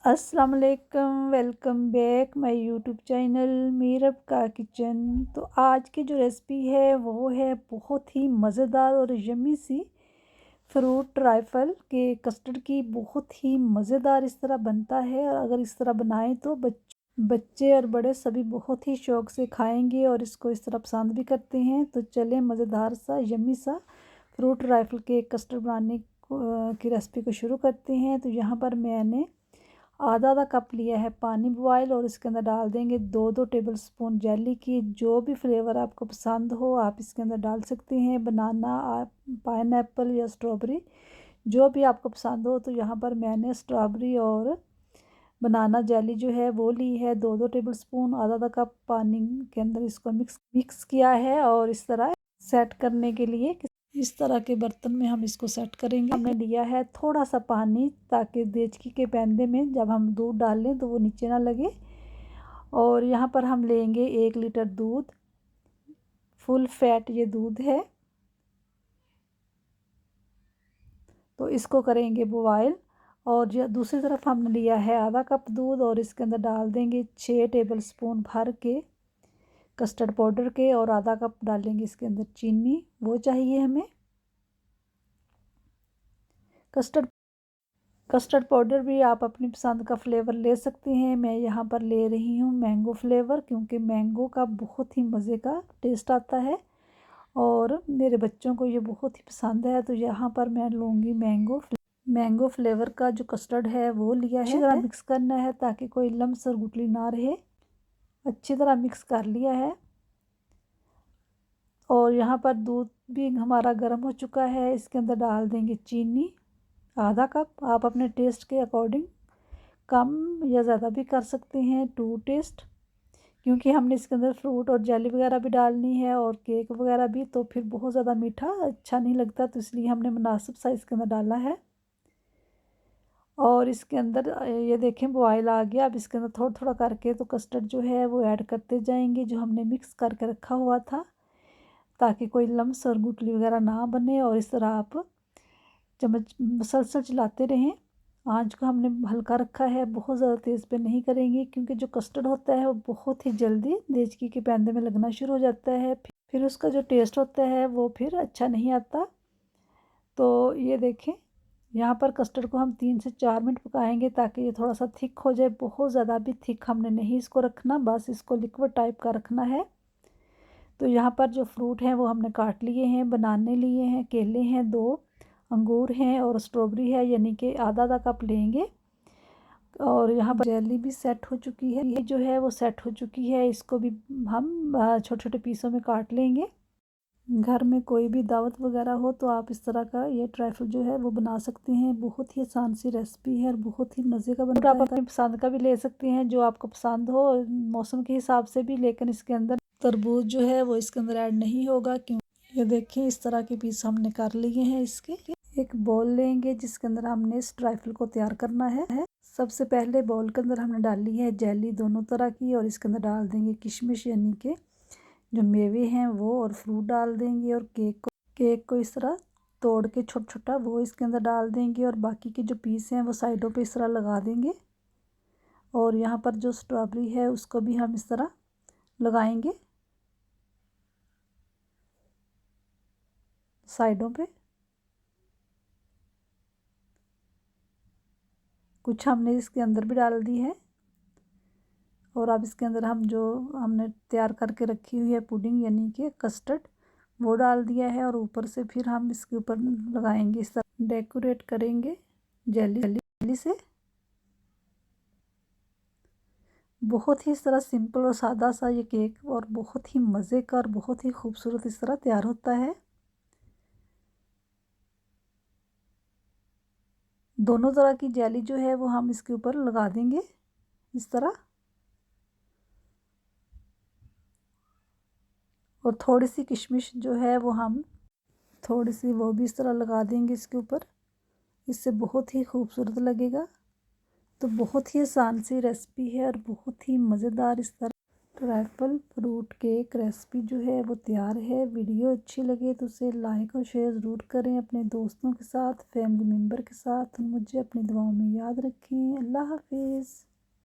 अस्सलाम वालेकुम, welcome back my YouTube channel Meerab का किचन। तो आज की जो रेसिपी है वो है बहुत ही मज़ेदार और यम्मी सी फ्रूट ट्राइफल के कस्टर्ड की। बहुत ही मज़ेदार इस तरह बनता है और अगर इस तरह बनाएं तो बच्चे और बड़े सभी बहुत ही शौक़ से खाएंगे और इसको इस तरह पसंद भी करते हैं। तो चलें मज़ेदार सा यम्मी सा फ्रूट ट्राइफल के कस्टर्ड बनाने की रेसिपी को शुरू करते हैं। तो यहाँ पर मैंने आधा आधा कप लिया है पानी बॉयल और इसके अंदर डाल देंगे 2-2 टेबलस्पून जेली की। जो भी फ्लेवर आपको पसंद हो आप इसके अंदर डाल सकते हैं, बनाना, पाइनएप्पल या स्ट्रॉबेरी, जो भी आपको पसंद हो। तो यहाँ पर मैंने स्ट्रॉबेरी और बनाना जेली जो है वो ली है 2-2 टेबलस्पून। आधा आधा कप पानी के अंदर इसको मिक्स किया है और इस तरह सेट करने के लिए इस तरह के बर्तन में हम इसको सेट करेंगे। हमने लिया है थोड़ा सा पानी ताकि देचकी के पैंदे में जब हम दूध डाल लें तो वो नीचे ना लगे। और यहाँ पर हम लेंगे 1 लीटर दूध, फुल फैट ये दूध है। तो इसको करेंगे बॉयल। और जो दूसरी तरफ हमने लिया है आधा कप दूध और इसके अंदर डाल देंगे 6 टेबलस्पून भर के कस्टर्ड पाउडर के और आधा कप डालेंगे इसके अंदर चीनी, वो चाहिए हमें। कस्टर्ड पाउडर भी आप अपनी पसंद का फ्लेवर ले सकते हैं। मैं यहाँ पर ले रही हूँ मैंगो फ्लेवर, क्योंकि मैंगो का बहुत ही मज़े का टेस्ट आता है और मेरे बच्चों को ये बहुत ही पसंद है। तो यहाँ पर मैं लूँगी मैंगो फ्लेवर का जो कस्टर्ड है वो लिया है। अच्छी तरह मिक्स करना है ताकि कोई लम्स और गुठली ना रहे। अच्छी तरह मिक्स कर लिया है और यहाँ पर दूध भी हमारा गर्म हो चुका है। इसके अंदर डाल देंगे चीनी आधा कप, आप अपने टेस्ट के अकॉर्डिंग कम या ज़्यादा भी कर सकते हैं टू टेस्ट, क्योंकि हमने इसके अंदर फ्रूट और जेली वगैरह भी डालनी है और केक वगैरह भी, तो फिर बहुत ज़्यादा मीठा अच्छा नहीं लगता, तो इसलिए हमने मुनासिब साइज़ के अंदर डाला है। और इसके अंदर ये देखें बॉयल आ गया। अब इसके अंदर थोड़ा थोड़ा करके तो कस्टर्ड जो है वो ऐड करते जाएंगे जो हमने मिक्स करके रखा हुआ था, ताकि कोई लम्स और गुठली वगैरह ना बने। और इस तरह आप चम्मच मसलसल चलाते रहें। आंच को हमने हल्का रखा है, बहुत ज़्यादा तेज़ पे नहीं करेंगे, क्योंकि जो कस्टर्ड होता है वो बहुत ही जल्दी देचकी के पैंदे में लगना शुरू हो जाता है। फिर उसका जो टेस्ट होता है वो फिर अच्छा नहीं आता। तो ये देखें यहाँ पर कस्टर्ड को हम 3 से 4 मिनट पकाएंगे ताकि ये थोड़ा सा थिक हो जाए। बहुत ज़्यादा भी थिक हमने नहीं इसको रखना, बस इसको लिक्विड टाइप का रखना है। तो यहाँ पर जो फ्रूट हैं वो हमने काट लिए हैं, बनाने लिए हैं, केले हैं 2, अंगूर हैं और स्ट्रॉबेरी है, यानी कि आधा आधा कप लेंगे। और यहाँ पर जेली भी सेट हो चुकी है, ये जो है वो सेट हो चुकी है। इसको भी हम छोटे छोटे पीसों में काट लेंगे। घर में कोई भी दावत वगैरह हो तो आप इस तरह का ये ट्राइफल जो है वो बना सकते हैं। बहुत ही आसान सी रेसिपी है और बहुत ही मज़े का बनता है। आप अपनी पसंद का भी ले सकते हैं, जो आपको पसंद हो मौसम के हिसाब से भी, लेकिन इसके अंदर तरबूज जो है वो इसके अंदर ऐड नहीं होगा। क्यों, ये देखिए इस तरह के पीस हमने कर लिए हैं। इसके एक बॉल लेंगे जिसके अंदर हमने इस ट्राइफल को तैयार करना है। सबसे पहले बॉल के अंदर हमने डाली है जेली दोनों तरह की और इसके अंदर डाल देंगे किशमिश, यानी कि जो मेवे हैं वो, और फ्रूट डाल देंगे और केक को इस तरह तोड़ के छोटा छोटा वो इसके अंदर डाल देंगे और बाकी के जो पीस हैं वो साइडों पे इस तरह लगा देंगे। और यहाँ पर जो स्ट्रॉबेरी है उसको भी हम इस तरह लगाएंगे साइडों पे। कुछ हमने इसके अंदर भी डाल दी है। और अब इसके अंदर हम जो हमने तैयार करके रखी हुई है पुडिंग, यानी कि कस्टर्ड, वो डाल दिया है और ऊपर से फिर हम इसके ऊपर लगाएंगे, इस तरह डेकोरेट करेंगे जेली से। बहुत ही इस तरह सिंपल और सादा सा ये केक और बहुत ही मज़े का और बहुत ही खूबसूरत इस तरह तैयार होता है। दोनों तरह की जेली जो है वो हम इसके ऊपर लगा देंगे इस तरह, और थोड़ी सी किशमिश जो है वो हम थोड़ी सी वो भी इस तरह लगा देंगे इसके ऊपर। इससे बहुत ही खूबसूरत लगेगा। तो बहुत ही आसान सी रेसिपी है और बहुत ही मज़ेदार इस तरह ट्रैफल फ्रूट केक रेसिपी जो है वो तैयार है। वीडियो अच्छी लगे तो उसे लाइक और शेयर ज़रूर करें अपने दोस्तों के साथ, फैमिली मेम्बर के साथ। मुझे अपनी दुआओं में याद रखें। अल्लाह हाफिज़।